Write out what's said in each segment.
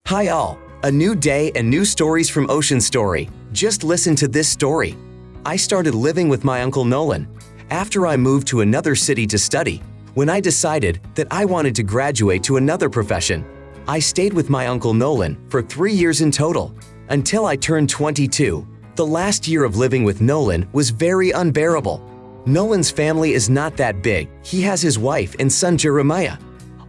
Hi all, a new day and new stories from Ocean Story. Just listen to this story. I started living with my Uncle Nolan after I moved to another city to study. When I decided that I wanted to graduate to another profession, I stayed with my Uncle Nolan for 3 years in total, until I turned 22. The last year of living with Nolan was very unbearable. Nolan's family is not that big. He has his wife and son Jeremiah.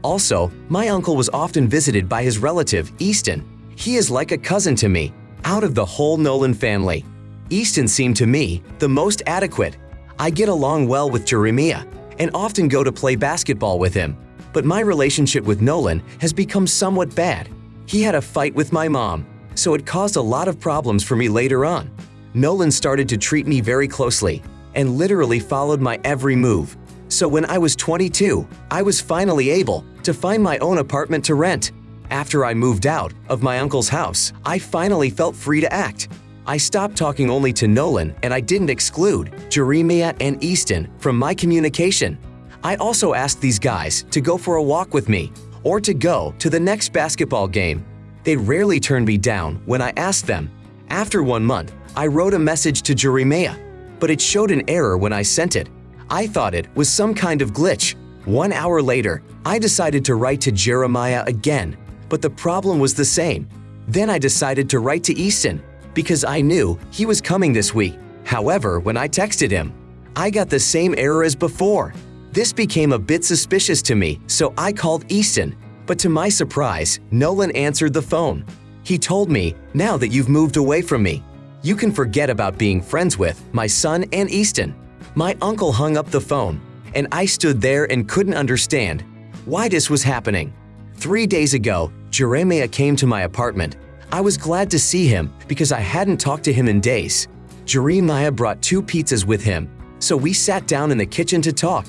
Also, my uncle was often visited by his relative, Easton. He is like a cousin to me. Out of the whole Nolan family, Easton seemed to me the most adequate. I get along well with Jeremiah and often go to play basketball with him. But my relationship with Nolan has become somewhat bad. He had a fight with my mom, so it caused a lot of problems for me later on. Nolan started to treat me very closely and literally followed my every move. So when I was 22, I was finally able to find my own apartment to rent. After I moved out of my uncle's house, I finally felt free to act. I stopped talking only to Nolan and I didn't exclude Jeremiah and Easton from my communication. I also asked these guys to go for a walk with me or to go to the next basketball game. They rarely turned me down when I asked them. After 1 month, I wrote a message to Jeremiah, but it showed an error when I sent it. I thought it was some kind of glitch. 1 hour later, I decided to write to Jeremiah again, but the problem was the same. Then I decided to write to Easton because I knew he was coming this week. However, when I texted him, I got the same error as before. This became a bit suspicious to me, so I called Easton. But to my surprise, Nolan answered the phone. He told me, "Now that you've moved away from me, you can forget about being friends with my son and Easton." My uncle hung up the phone, and I stood there and couldn't understand why this was happening. 3 days ago, Jeremiah came to my apartment. I was glad to see him because I hadn't talked to him in days. Jeremiah brought 2 pizzas with him, so we sat down in the kitchen to talk.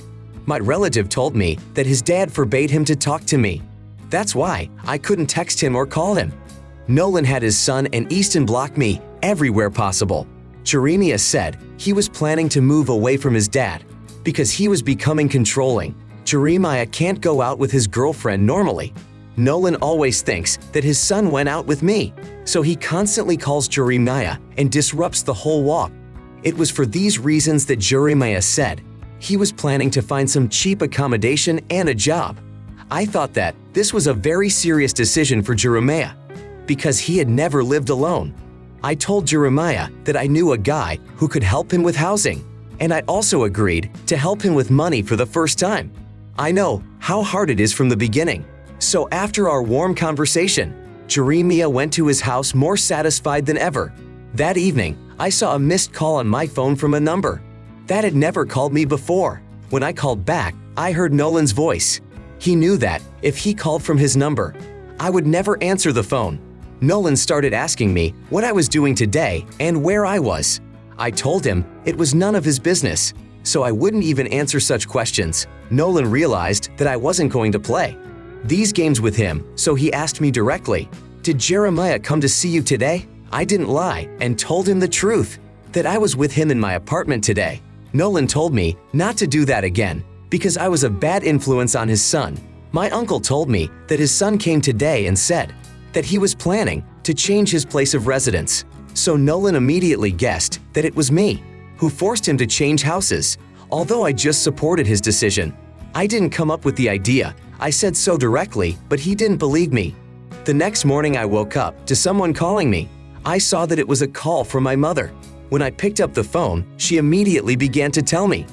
My relative told me that his dad forbade him to talk to me. That's why I couldn't text him or call him. Nolan had his son and Easton block me everywhere possible. Jeremiah said he was planning to move away from his dad because he was becoming controlling. Jeremiah can't go out with his girlfriend normally. Nolan always thinks that his son went out with me, so he constantly calls Jeremiah and disrupts the whole walk. It was for these reasons that Jeremiah said he was planning to find some cheap accommodation and a job. I thought that this was a very serious decision for Jeremiah because he had never lived alone. I told Jeremiah that I knew a guy who could help him with housing, and I also agreed to help him with money for the first time. I know how hard it is from the beginning. So after our warm conversation, Jeremiah went to his house more satisfied than ever. That evening, I saw a missed call on my phone from a number that had never called me before. When I called back, I heard Nolan's voice. He knew that if he called from his number, I would never answer the phone. Nolan started asking me what I was doing today and where I was. I told him it was none of his business, so I wouldn't even answer such questions. Nolan realized that I wasn't going to play these games with him, so he asked me directly, "Did Jeremiah come to see you today?" I didn't lie and told him the truth, that I was with him in my apartment today. Nolan told me not to do that again because I was a bad influence on his son. My uncle told me that his son came today and said that he was planning to change his place of residence. So Nolan immediately guessed that it was me who forced him to change houses. Although I just supported his decision, I didn't come up with the idea. I said so directly, but he didn't believe me. The next morning I woke up to someone calling me. I saw that it was a call from my mother. When I picked up the phone, she immediately began to tell me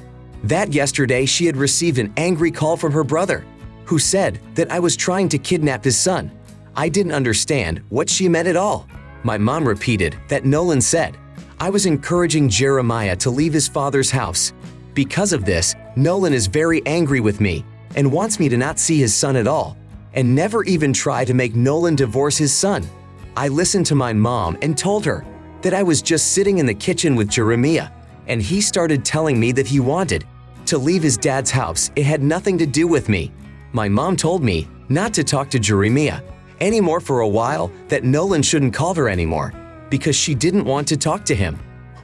that yesterday she had received an angry call from her brother, who said that I was trying to kidnap his son. I didn't understand what she meant at all. My mom repeated that Nolan said I was encouraging Jeremiah to leave his father's house. Because of this, Nolan is very angry with me and wants me to not see his son at all, and never even try to make Nolan divorce his son. I listened to my mom and told her that I was just sitting in the kitchen with Jeremiah, and he started telling me that he wanted to leave his dad's house. It had nothing to do with me. My mom told me not to talk to Jeremiah anymore for a while, that Nolan shouldn't call her anymore because she didn't want to talk to him.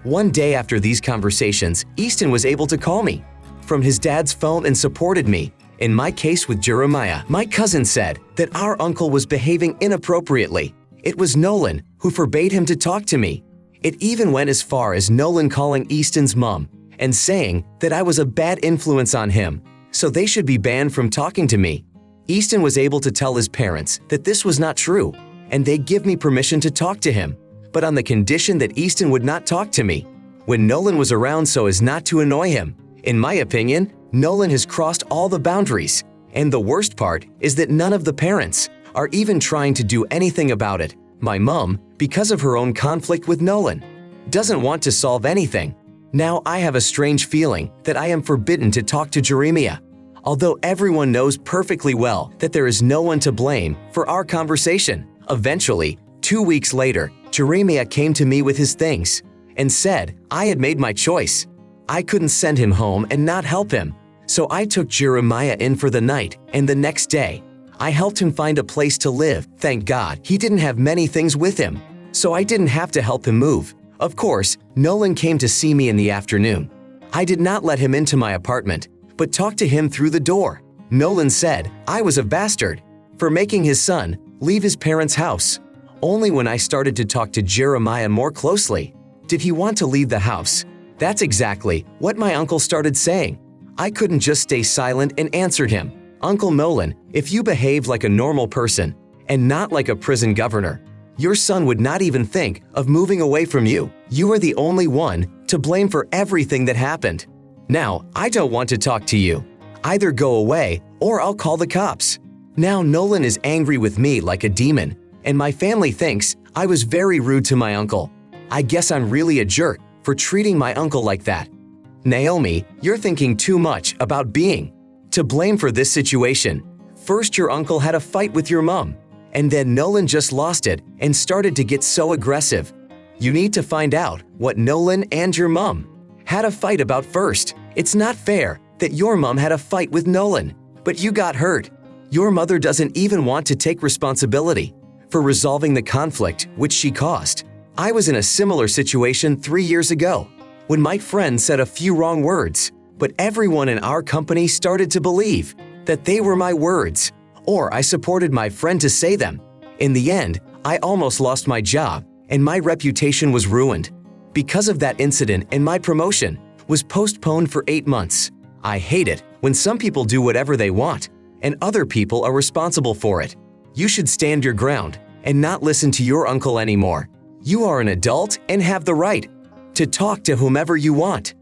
One day after these conversations, Easton was able to call me from his dad's phone and supported me. In my case with Jeremiah, my cousin said that our uncle was behaving inappropriately. It was Nolan who forbade him to talk to me. It even went as far as Nolan calling Easton's mom and saying that I was a bad influence on him, so they should be banned from talking to me. Easton was able to tell his parents that this was not true, and they give me permission to talk to him, but on the condition that Easton would not talk to me when Nolan was around so as not to annoy him. In my opinion, Nolan has crossed all the boundaries, and the worst part is that none of the parents are even trying to do anything about it. My mom, because of her own conflict with Nolan, doesn't want to solve anything. Now I have a strange feeling that I am forbidden to talk to Jeremiah, although everyone knows perfectly well that there is no one to blame for our conversation. Eventually, 2 weeks later, Jeremiah came to me with his things and said I had made my choice. I couldn't send him home and not help him, so I took Jeremiah in for the night, and the next day, I helped him find a place to live. Thank God he didn't have many things with him, so I didn't have to help him move. Of course, Nolan came to see me in the afternoon. I did not let him into my apartment, but talked to him through the door. Nolan said I was a bastard for making his son leave his parents' house. Only when I started to talk to Jeremiah more closely did he want to leave the house. That's exactly what my uncle started saying. I couldn't just stay silent and answered him. Uncle Nolan, if you behaved like a normal person and not like a prison governor, your son would not even think of moving away from you. You are the only one to blame for everything that happened. Now, I don't want to talk to you. Either go away or I'll call the cops. Now Nolan is angry with me like a demon, and my family thinks I was very rude to my uncle. I guess I'm really a jerk for treating my uncle like that. Naomi, you're thinking too much about being to blame for this situation. First, your uncle had a fight with your mom, and then Nolan just lost it and started to get so aggressive. You need to find out what Nolan and your mom had a fight about first. It's not fair that your mom had a fight with Nolan, but you got hurt. Your mother doesn't even want to take responsibility for resolving the conflict which she caused. I was in a similar situation 3 years ago when my friend said a few wrong words, but everyone in our company started to believe that they were my words, or I supported my friend to say them. In the end, I almost lost my job and my reputation was ruined. Because of that incident, and my promotion was postponed for 8 months. I hate it when some people do whatever they want and other people are responsible for it. You should stand your ground and not listen to your uncle anymore. You are an adult and have the right to talk to whomever you want.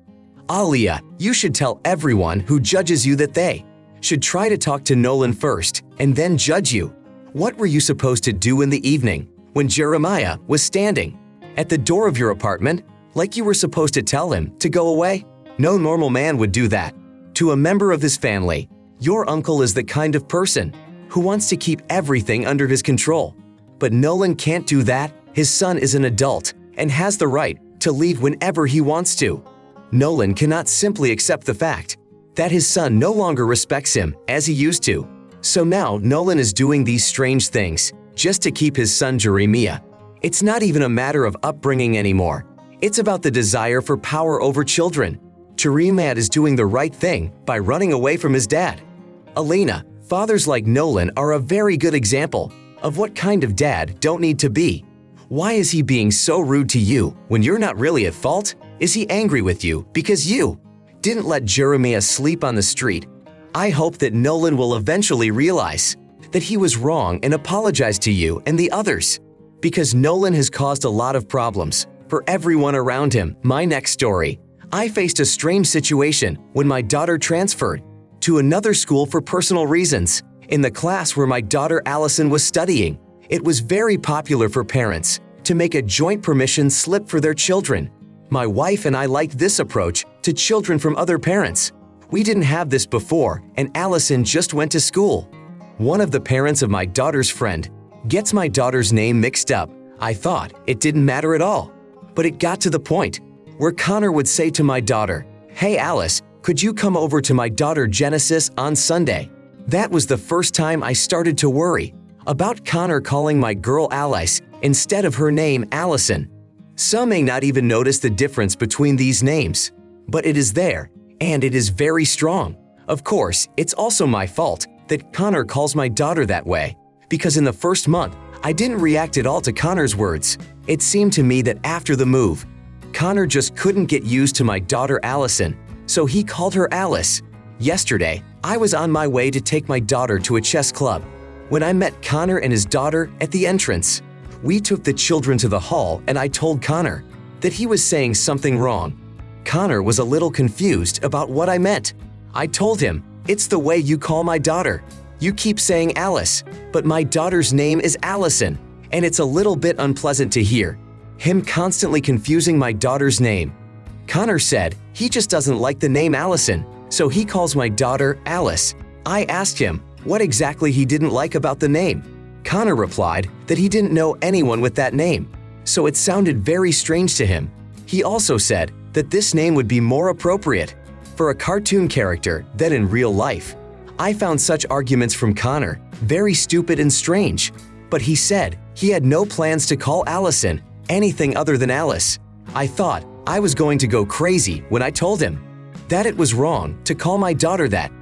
Alia, you should tell everyone who judges you that they should try to talk to Nolan first and then judge you. What were you supposed to do in the evening when Jeremiah was standing at the door of your apartment like you were supposed to tell him to go away? No normal man would do that. To a member of his family, your uncle is the kind of person who wants to keep everything under his control. But Nolan can't do that. His son is an adult and has the right to leave whenever he wants to. Nolan cannot simply accept the fact that his son no longer respects him as he used to. So now Nolan is doing these strange things just to keep his son Jeremiah. It's not even a matter of upbringing anymore. It's about the desire for power over children. Jeremiah is doing the right thing by running away from his dad. Elena, fathers like Nolan are a very good example of what kind of dad don't need to be. Why is he being so rude to you when you're not really at fault? Is he angry with you because you didn't let Jeremiah sleep on the street? I hope that Nolan will eventually realize that he was wrong and apologize to you and the others, because Nolan has caused a lot of problems for everyone around him. My next story. I faced a strange situation when my daughter transferred to another school for personal reasons. In the class where my daughter Allison was studying, it was very popular for parents to make a joint permission slip for their children. My wife and I liked this approach to children from other parents. We didn't have this before, and Allison just went to school. One of the parents of my daughter's friend gets my daughter's name mixed up. I thought it didn't matter at all, but it got to the point where Connor would say to my daughter, "Hey Alice, could you come over to my daughter Genesis on Sunday?" That was the first time I started to worry about Connor calling my girl Alice instead of her name Allison. Some may not even notice the difference between these names, but it is there, and it is very strong. Of course, it's also my fault that Connor calls my daughter that way, because in the first month, I didn't react at all to Connor's words. It seemed to me that after the move, Connor just couldn't get used to my daughter Allison, so he called her Alice. Yesterday, I was on my way to take my daughter to a chess club when I met Connor and his daughter at the entrance. We took the children to the hall and I told Connor that he was saying something wrong. Connor was a little confused about what I meant. I told him, "It's the way you call my daughter. You keep saying Alice, but my daughter's name is Allison, and it's a little bit unpleasant to hear him constantly confusing my daughter's name." Connor said he just doesn't like the name Allison, so he calls my daughter Alice. I asked him what exactly he didn't like about the name. Connor replied that he didn't know anyone with that name, so it sounded very strange to him. He also said that this name would be more appropriate for a cartoon character than in real life. I found such arguments from Connor very stupid and strange, but he said he had no plans to call Allison anything other than Alice. I thought I was going to go crazy when I told him that it was wrong to call my daughter that.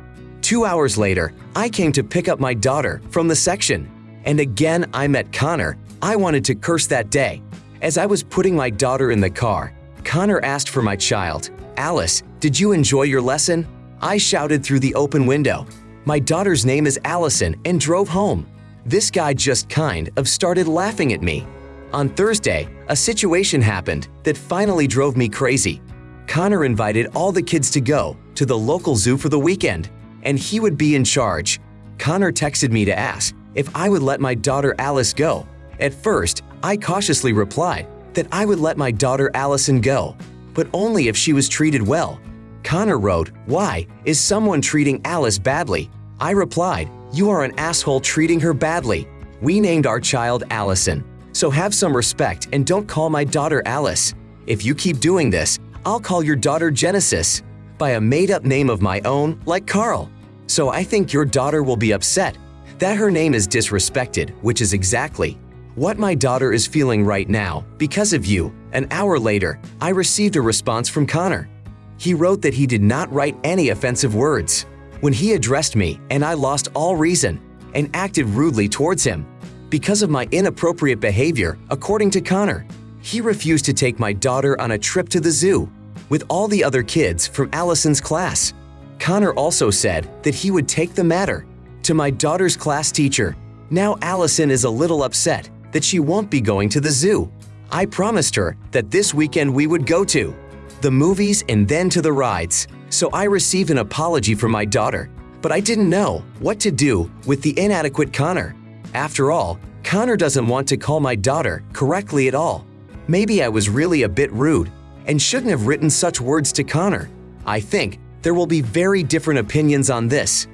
2 hours later, I came to pick up my daughter from the section, and again I met Connor. I wanted to curse that day. As I was putting my daughter in the car, Connor asked for my child. "Alice, did you enjoy your lesson?" I shouted through the open window. My daughter's name is Allison, and drove home. This guy just kind of started laughing at me. On Thursday, a situation happened that finally drove me crazy. Connor invited all the kids to go to the local zoo for the weekend, and he would be in charge. Connor texted me to ask if I would let my daughter Alice go. At first, I cautiously replied that I would let my daughter Allison go, but only if she was treated well. Connor wrote, "Why is someone treating Alice badly?" I replied, "You are an asshole treating her badly. We named our child Allison, so have some respect and don't call my daughter Alice. If you keep doing this, I'll call your daughter Genesis by a made-up name of my own, like Carl. So I think your daughter will be upset that her name is disrespected, which is exactly what my daughter is feeling right now because of you." An hour later, I received a response from Connor. He wrote that he did not write any offensive words when he addressed me, and I lost all reason and acted rudely towards him because of my inappropriate behavior, according to Connor. He refused to take my daughter on a trip to the zoo with all the other kids from Allison's class. Connor also said that he would take the matter to my daughter's class teacher. Now Allison is a little upset that she won't be going to the zoo. I promised her that this weekend we would go to the movies and then to the rides, so I received an apology from my daughter, but I didn't know what to do with the inadequate Connor. After all, Connor doesn't want to call my daughter correctly at all. Maybe I was really a bit rude and shouldn't have written such words to Connor. I think there will be very different opinions on this.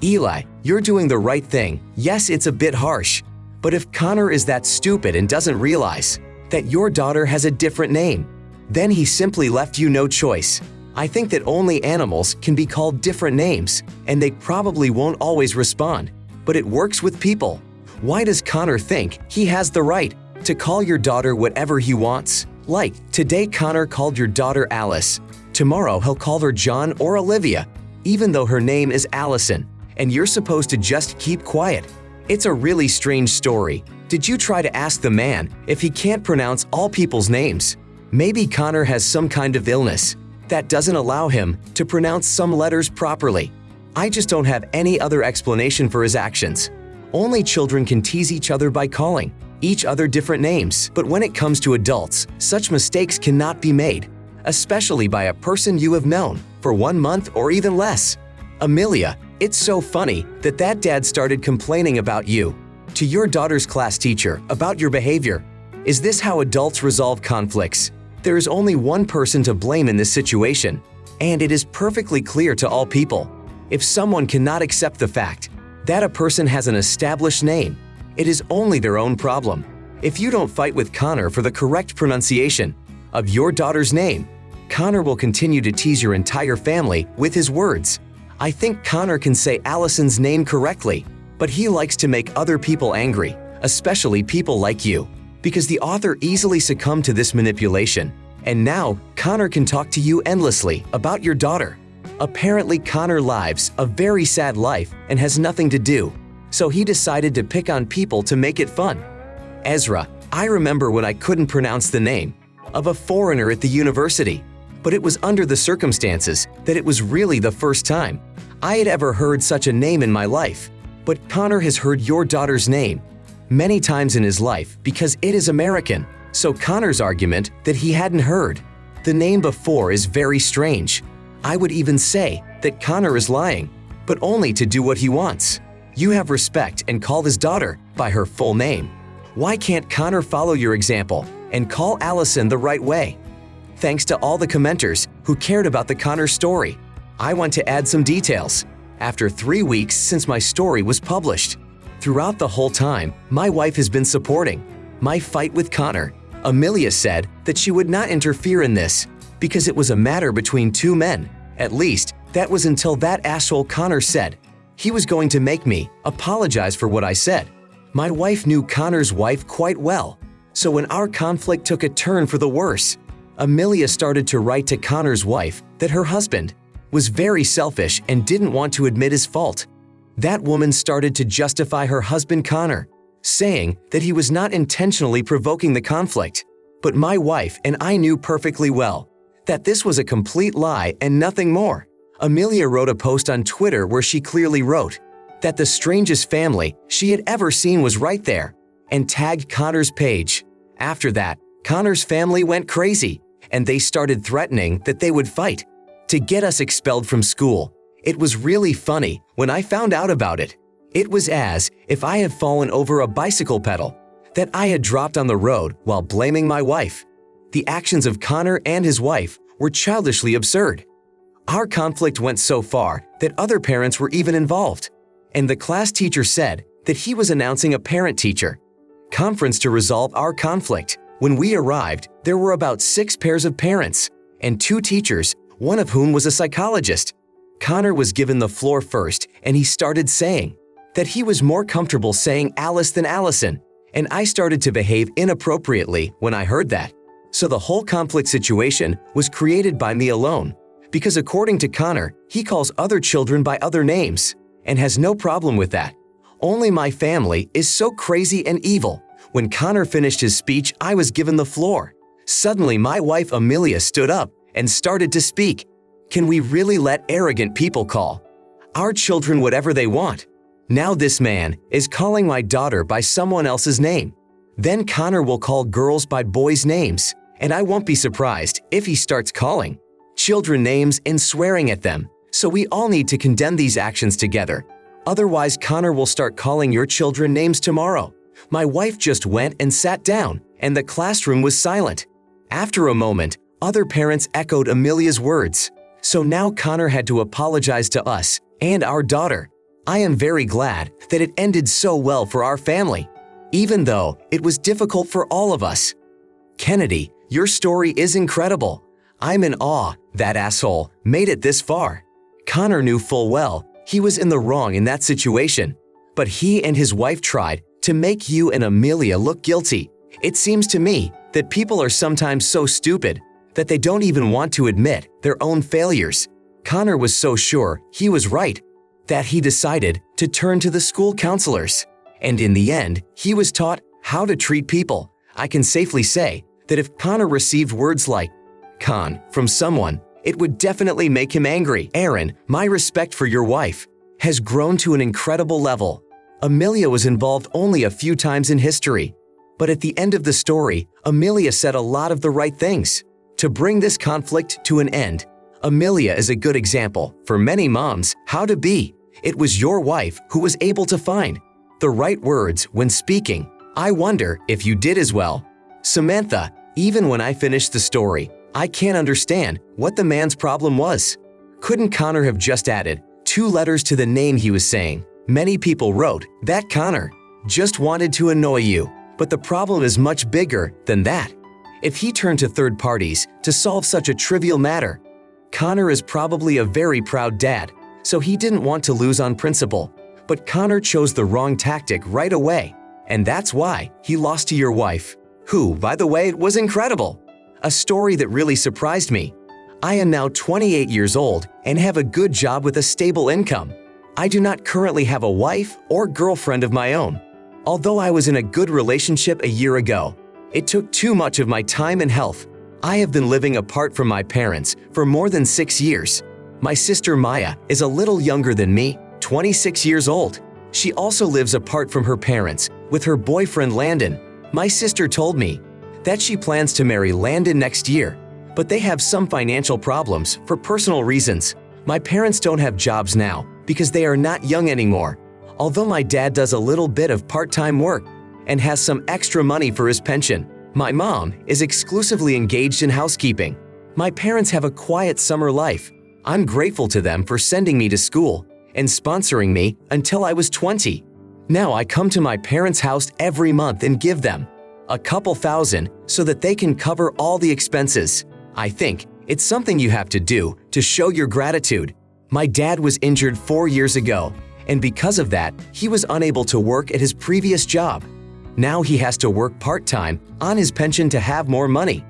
Eli, you're doing the right thing. Yes, it's a bit harsh, but if Connor is that stupid and doesn't realize that your daughter has a different name, then he simply left you no choice. I think that only animals can be called different names, and they probably won't always respond, but it works with people. Why does Connor think he has the right to call your daughter whatever he wants? Like, today Connor called your daughter Alice. Tomorrow he'll call her John or Olivia, even though her name is Allison, and you're supposed to just keep quiet. It's a really strange story. Did you try to ask the man if he can't pronounce all people's names? Maybe Connor has some kind of illness that doesn't allow him to pronounce some letters properly. I just don't have any other explanation for his actions. Only children can tease each other by calling each other different names, but when it comes to adults, such mistakes cannot be made, especially by a person you have known for 1 month or even less. Amelia, it's so funny that dad started complaining about you to your daughter's class teacher about your behavior. Is this how adults resolve conflicts? There is only one person to blame in this situation, and it is perfectly clear to all people. If someone cannot accept the fact that a person has an established name, it is only their own problem. If you don't fight with Connor for the correct pronunciation of your daughter's name, Connor will continue to tease your entire family with his words. I think Connor can say Allison's name correctly, but he likes to make other people angry, especially people like you, because the author easily succumbed to this manipulation. And now, Connor can talk to you endlessly about your daughter. Apparently, Connor lives a very sad life and has nothing to do, so he decided to pick on people to make it fun. Ezra, I remember when I couldn't pronounce the name of a foreigner at the university, but it was under the circumstances that it was really the first time I had ever heard such a name in my life. But Connor has heard your daughter's name many times in his life because it is American. So Connor's argument that he hadn't heard the name before is very strange. I would even say that Connor is lying, but only to do what he wants. You have respect and call his daughter by her full name. Why can't Connor follow your example and call Allison the right way? Thanks to all the commenters who cared about the Connor story. I want to add some details. After 3 weeks since my story was published, throughout the whole time, my wife has been supporting my fight with Connor. Amelia said that she would not interfere in this because it was a matter between two men. At least, that was until that asshole Connor said he was going to make me apologize for what I said. My wife knew Connor's wife quite well, so when our conflict took a turn for the worse, Amelia started to write to Connor's wife that her husband was very selfish and didn't want to admit his fault. That woman started to justify her husband Connor, saying that he was not intentionally provoking the conflict. But my wife and I knew perfectly well that this was a complete lie and nothing more. Amelia wrote a post on Twitter where she clearly wrote that the strangest family she had ever seen was right there and tagged Connor's page. After that, Connor's family went crazy and they started threatening that they would fight to get us expelled from school. It was really funny when I found out about it. It was as if I had fallen over a bicycle pedal that I had dropped on the road while blaming my wife. The actions of Connor and his wife were childishly absurd. Our conflict went so far that other parents were even involved, and the class teacher said that he was announcing a parent-teacher conference to resolve our conflict. When we arrived, there were about 6 pairs of parents and 2 teachers, one of whom was a psychologist. Connor was given the floor first, and he started saying that he was more comfortable saying Alice than Allison, and I started to behave inappropriately when I heard that. So the whole conflict situation was created by me alone, because according to Connor, he calls other children by other names and has no problem with that. Only my family is so crazy and evil. When Connor finished his speech, I was given the floor. Suddenly, my wife Amelia stood up and started to speak. Can we really let arrogant people call our children whatever they want? Now this man is calling my daughter by someone else's name. Then Connor will call girls by boys' names, and I won't be surprised if he starts calling children names and swearing at them. So we all need to condemn these actions together. Otherwise, Connor will start calling your children names tomorrow. My wife just went and sat down, and the classroom was silent. After a moment, other parents echoed Amelia's words. So now Connor had to apologize to us and our daughter. I am very glad that it ended so well for our family, even though it was difficult for all of us. Kennedy, your story is incredible. I'm in awe that asshole made it this far. Connor knew full well he was in the wrong in that situation, but he and his wife tried to make you and Amelia look guilty. It seems to me that people are sometimes so stupid that they don't even want to admit their own failures. Connor was so sure he was right that he decided to turn to the school counselors. And in the end, he was taught how to treat people. I can safely say that if Connor received words like "con" from someone, it would definitely make him angry. Aaron, my respect for your wife has grown to an incredible level. Amelia was involved only a few times in history, but at the end of the story, Amelia said a lot of the right things to bring this conflict to an end. Amelia is a good example for many moms how to be. It was your wife who was able to find the right words when speaking. I wonder if you did as well. Samantha, even when I finished the story, I can't understand what the man's problem was. Couldn't Connor have just added 2 letters to the name he was saying? Many people wrote that Connor just wanted to annoy you, but the problem is much bigger than that. If he turned to third parties to solve such a trivial matter, Connor is probably a very proud dad, so he didn't want to lose on principle. But Connor chose the wrong tactic right away, and that's why he lost to your wife, who, by the way, was incredible. A story that really surprised me. I am now 28 years old and have a good job with a stable income. I do not currently have a wife or girlfriend of my own. Although I was in a good relationship a year ago, it took too much of my time and health. I have been living apart from my parents for more than 6 years. My sister Maya is a little younger than me, 26 years old. She also lives apart from her parents with her boyfriend Landon. My sister told me that she plans to marry Landon next year, but they have some financial problems for personal reasons. My parents don't have jobs now because they are not young anymore. Although my dad does a little bit of part-time work and has some extra money for his pension, my mom is exclusively engaged in housekeeping. My parents have a quiet summer life. I'm grateful to them for sending me to school and sponsoring me until I was 20. Now I come to my parents' house every month and give them a couple thousand so that they can cover all the expenses. I think it's something you have to do to show your gratitude. My dad was injured 4 years ago, and because of that, he was unable to work at his previous job. Now he has to work part-time on his pension to have more money.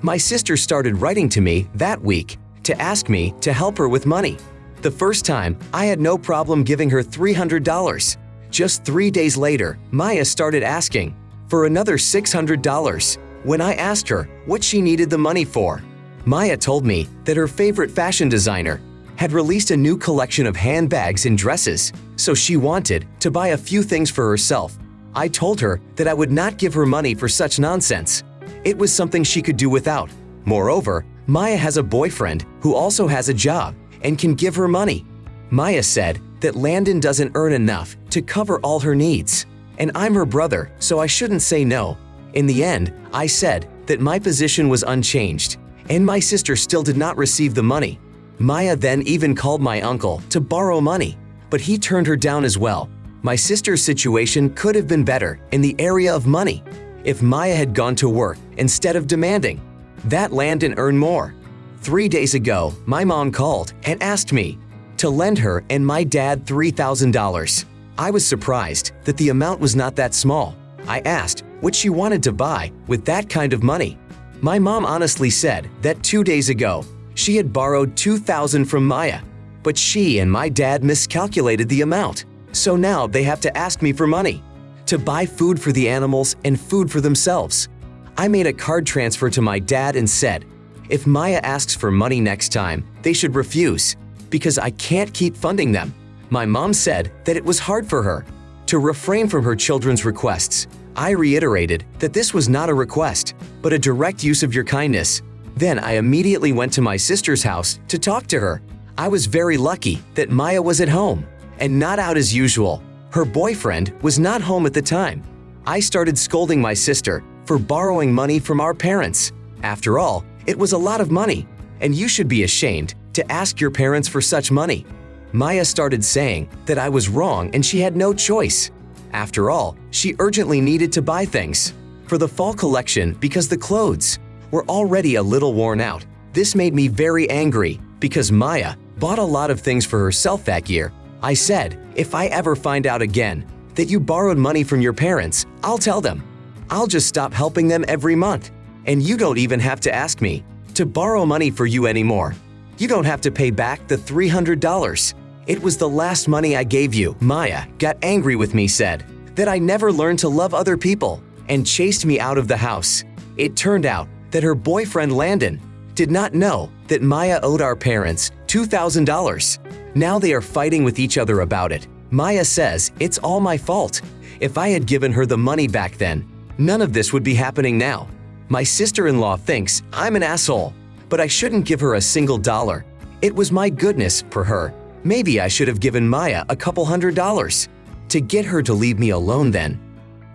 My sister started writing to me that week to ask me to help her with money. The first time, I had no problem giving her $300. Just 3 days later, Maya started asking for another $600 when I asked her what she needed the money for. Maya told me that her favorite fashion designer had released a new collection of handbags and dresses, so she wanted to buy a few things for herself. I told her that I would not give her money for such nonsense. It was something she could do without. Moreover, Maya has a boyfriend who also has a job and can give her money. Maya said that Landon doesn't earn enough to cover all her needs, and I'm her brother, so I shouldn't say no. In the end, I said that my position was unchanged, and my sister still did not receive the money. Maya then even called my uncle to borrow money, but he turned her down as well. My sister's situation could have been better in the area of money if Maya had gone to work instead of demanding that Landon earn more. 3 days ago, my mom called and asked me to lend her and my dad $3,000. I was surprised that the amount was not that small. I asked what she wanted to buy with that kind of money. My mom honestly said that 2 days ago, she had borrowed $2,000 from Maya, but she and my dad miscalculated the amount. So now they have to ask me for money to buy food for the animals and food for themselves. I made a card transfer to my dad and said, if Maya asks for money next time, they should refuse because I can't keep funding them. My mom said that it was hard for her to refrain from her children's requests. I reiterated that this was not a request, but a direct use of your kindness. Then I immediately went to my sister's house to talk to her. I was very lucky that Maya was at home and not out as usual. Her boyfriend was not home at the time. I started scolding my sister for borrowing money from our parents. After all, it was a lot of money, and you should be ashamed to ask your parents for such money. Maya started saying that I was wrong and she had no choice. After all, she urgently needed to buy things for the fall collection because the clothes were already a little worn out. This made me very angry because Maya bought a lot of things for herself that year. I said, if I ever find out again that you borrowed money from your parents, I'll tell them. I'll just stop helping them every month, and you don't even have to ask me to borrow money for you anymore. You don't have to pay back the $300. It was the last money I gave you. Maya got angry with me, said that I never learned to love other people, and chased me out of the house. It turned out that her boyfriend Landon did not know that Maya owed our parents $2,000. Now they are fighting with each other about it. Maya says it's all my fault. If I had given her the money back then, none of this would be happening now. My sister-in-law thinks I'm an asshole, but I shouldn't give her a single dollar. It was my goodness for her. Maybe I should have given Maya a couple $100 to get her to leave me alone then.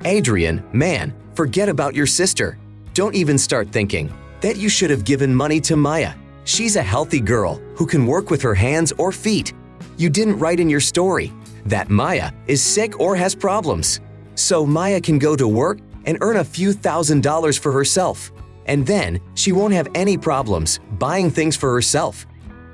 Adrian, man, forget about your sister. Don't even start thinking that you should have given money to Maya. She's a healthy girl who can work with her hands or feet. You didn't write in your story that Maya is sick or has problems. So Maya can go to work and earn a few $1,000s for herself, and then she won't have any problems buying things for herself.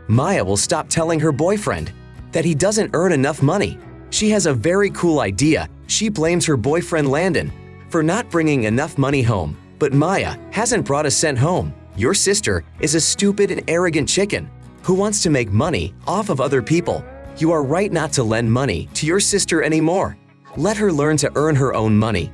Maya will stop telling her boyfriend that he doesn't earn enough money. She has a very cool idea. She blames her boyfriend Landon for not bringing enough money home, but Maya hasn't brought a cent home. Your sister is a stupid and arrogant chicken who wants to make money off of other people. You are right not to lend money to your sister anymore. Let her learn to earn her own money.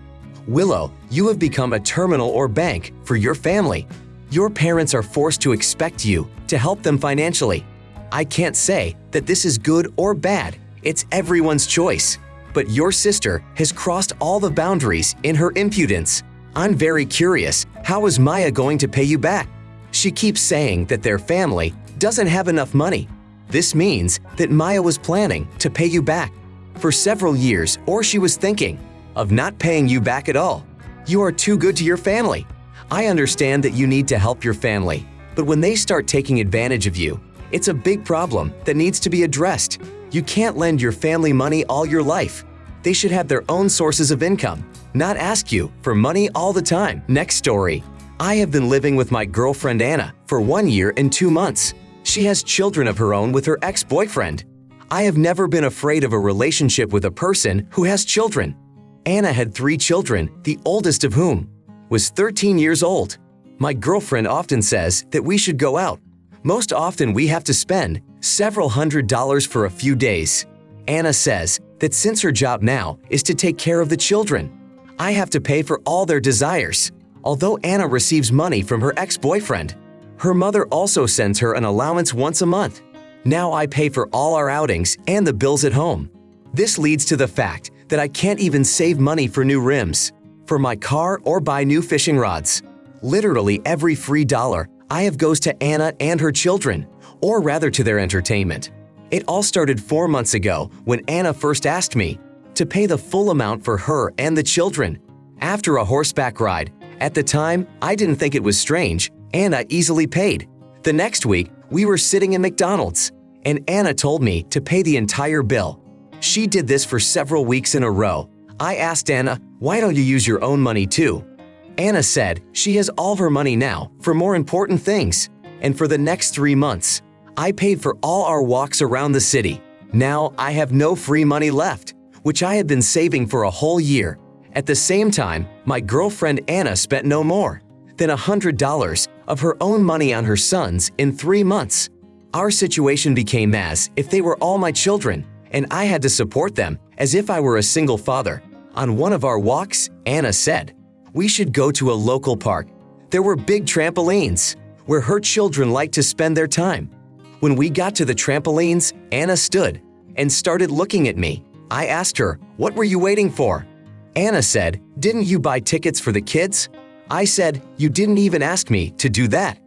Willow, you have become a terminal or bank for your family. Your parents are forced to expect you to help them financially. I can't say that this is good or bad. It's everyone's choice. But your sister has crossed all the boundaries in her impudence. I'm very curious, how is Maya going to pay you back? She keeps saying that their family doesn't have enough money. This means that Maya was planning to pay you back for several years, or she was thinking of not paying you back at all. You are too good to your family. I understand that you need to help your family, but when they start taking advantage of you, it's a big problem that needs to be addressed. You can't lend your family money all your life. They should have their own sources of income, not ask you for money all the time. Next story. I have been living with my girlfriend Anna for 1 year and 2 months. She has children of her own with her ex-boyfriend. I have never been afraid of a relationship with a person who has children. Anna had 3 children, the oldest of whom was 13 years old. My girlfriend often says that we should go out. Most often we have to spend several $100s for a few days. Anna says that since her job now is to take care of the children, I have to pay for all their desires. Although Anna receives money from her ex-boyfriend, her mother also sends her an allowance once a month. Now I pay for all our outings and the bills at home. This leads to the fact that I can't even save money for new rims for my car or buy new fishing rods. Literally every free dollar I have goes to Anna and her children, or rather to their entertainment. It all started 4 months ago when Anna first asked me to pay the full amount for her and the children after a horseback ride. At the time, I didn't think it was strange, and I easily paid. The next week, we were sitting in McDonald's, and Anna told me to pay the entire bill. She did this for several weeks in a row. I asked Anna, why don't you use your own money too? Anna said she has all her money now for more important things, and for the next 3 months, I paid for all our walks around the city. Now I have no free money left, which I had been saving for a whole year. At the same time, my girlfriend Anna spent no more than $100 of her own money on her sons in 3 months. Our situation became as if they were all my children, and I had to support them as if I were a single father. On one of our walks, Anna said, we should go to a local park. There were big trampolines where her children liked to spend their time. When we got to the trampolines, Anna stood and started looking at me. I asked her, what were you waiting for? Anna said, didn't you buy tickets for the kids? I said, you didn't even ask me to do that.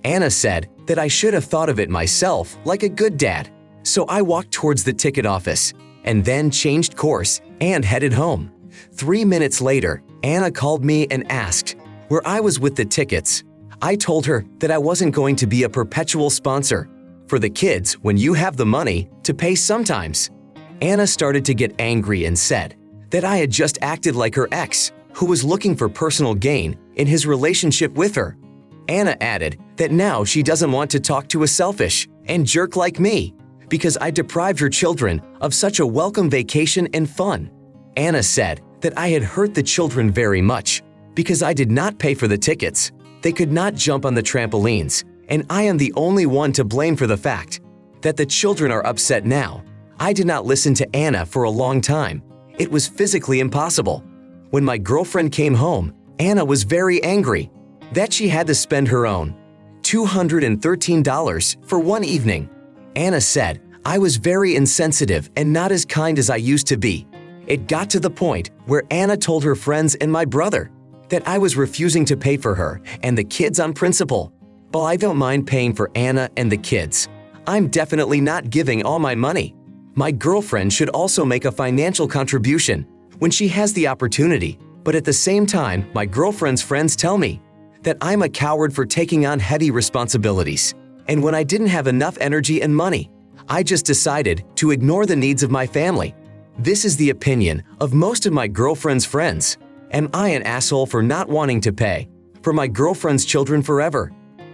Anna said that I should have thought of it myself like a good dad. So I walked towards the ticket office and then changed course and headed home. 3 minutes later, Anna called me and asked where I was with the tickets. I told her that I wasn't going to be a perpetual sponsor for the kids when you have the money to pay sometimes. Anna started to get angry and said that I had just acted like her ex, who was looking for personal gain in his relationship with her. Anna added that now she doesn't want to talk to a selfish and jerk like me because I deprived her children of such a welcome vacation and fun. Anna said that I had hurt the children very much because I did not pay for the tickets. They could not jump on the trampolines, and I am the only one to blame for the fact that the children are upset now. I did not listen to Anna for a long time. It was physically impossible. When my girlfriend came home, Anna was very angry that she had to spend her own $213 for one evening. Anna said I was very insensitive and not as kind as I used to be. It got to the point where Anna told her friends and my brother that I was refusing to pay for her and the kids on principle. But I don't mind paying for Anna and the kids. I'm definitely not giving all my money. My girlfriend should also make a financial contribution when she has the opportunity. But at the same time, my girlfriend's friends tell me that I'm a coward for taking on heavy responsibilities. And when I didn't have enough energy and money, I just decided to ignore the needs of my family. This is the opinion of most of my girlfriend's friends. Am I an asshole for not wanting to pay for my girlfriend's children forever?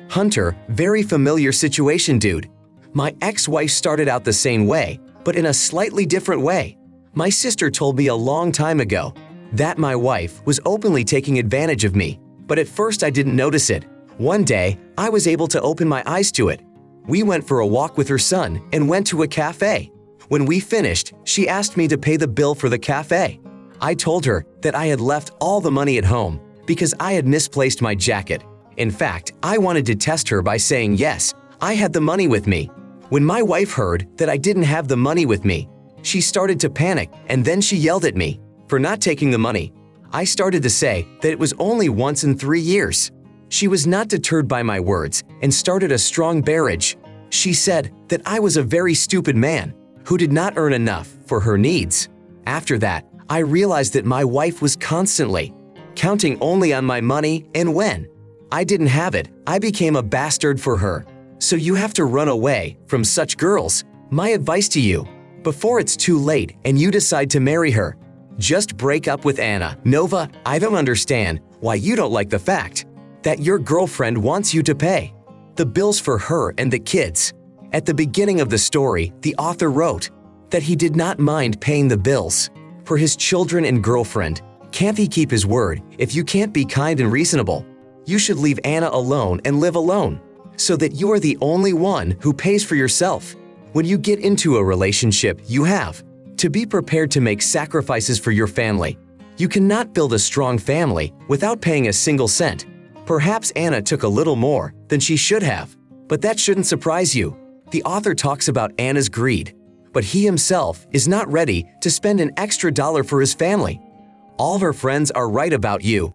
Hunter, very familiar situation, dude. My ex-wife started out the same way, but in a slightly different way. My sister told me a long time ago that my wife was openly taking advantage of me, but at first I didn't notice it. One day, I was able to open my eyes to it. We went for a walk with her son and went to a cafe. When we finished, she asked me to pay the bill for the cafe. I told her that I had left all the money at home because I had misplaced my jacket. In fact, I wanted to test her by saying yes, I had the money with me. When my wife heard that I didn't have the money with me, she started to panic and then she yelled at me for not taking the money. I started to say that it was only once in 3 years. She was not deterred by my words and started a strong barrage. She said that I was a very stupid man who did not earn enough for her needs. After that, I realized that my wife was constantly counting only on my money, and when I didn't have it, I became a bastard for her. So you have to run away from such girls. My advice to you, before it's too late and you decide to marry her, just break up with Anna. Nova, I don't understand why you don't like the fact that your girlfriend wants you to pay the bills for her and the kids. At the beginning of the story, the author wrote that he did not mind paying the bills for his children and girlfriend. Can't he keep his word? If you can't be kind and reasonable, you should leave Anna alone and live alone, so that you are the only one who pays for yourself. When you get into a relationship, you have to be prepared to make sacrifices for your family. You cannot build a strong family without paying a single cent. Perhaps Anna took a little more than she should have, but that shouldn't surprise you. The author talks about Anna's greed, but he himself is not ready to spend an extra dollar for his family. All her friends are right about you.